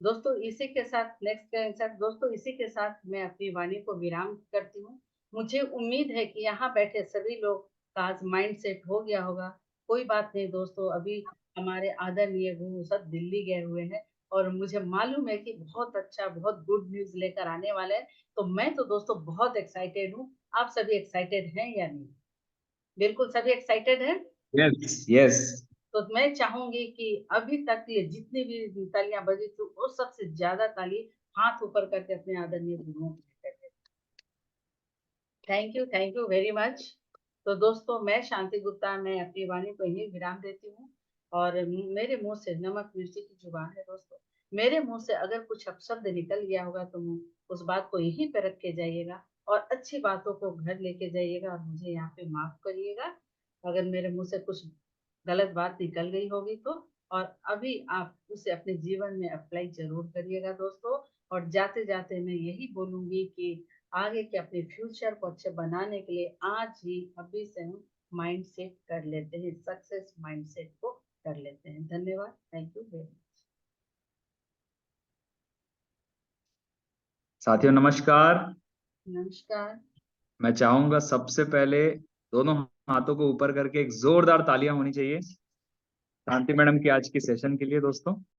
दोस्तों इसी के साथ नेक्स्ट करेंगे सर। दोस्तों इसी के साथ मैं अपनी वाणी को विराम करती हूँ। मुझे उम्मीद है कि यहाँ बैठे सभी लोग का आज माइंड सेट हो गया होगा। कोई बात नहीं दोस्तों, अभी हमारे आदरणीय गुरु सब दिल्ली गए हुए हैं और मुझे मालूम है कि बहुत अच्छा, बहुत गुड न्यूज लेकर आने वाले हैं। तो मैं तो दोस्तों बहुत एक्साइटेड हूँ। आप सभी एक्साइटेड हैं या नहीं? बिल्कुल सभी एक्साइटेड हैं। Yes yes. तो मैं चाहूंगी कि अभी तक ये जितनी भी तालियां बजी थी, वो सबसे ज्यादा ताली हाथ ऊपर करके अपने आदरणीय गुरुओं के लिए करते। Thank you very much. तो दोस्तों मैं शांति गुप्ता, मैं अपनी वाणी को यही विराम देती हूँ। और मेरे मुंह से नमक मिर्ची की जुबान है दोस्तों, मेरे मुंह से अगर कुछ अपशब्द निकल गया होगा तो उस बात को यहीं पे रख के जाइएगा और अच्छी बातों को घर लेके जाइएगा और मुझे यहाँ पे माफ करिएगा अगर मेरे मुंह से कुछ गलत बात निकल गई होगी तो। और अभी आप उसे अपने जीवन में अप्लाई जरूर करिएगा दोस्तों। और जाते जाते मैं यही बोलूंगी कि आगे के अपने फ्यूचर को अच्छे बनाने के लिए आज ही अभी से हम माइंड सेट कर लेते हैं, सक्सेस माइंड सेट को कर लेते हैं। धन्यवाद। Thank you very much. साथियों नमस्कार। नमस्कार। मैं चाहूंगा सबसे पहले दोनों हाथों को ऊपर करके एक जोरदार तालियां होनी चाहिए शांति मैडम की आज की सेशन के लिए दोस्तों।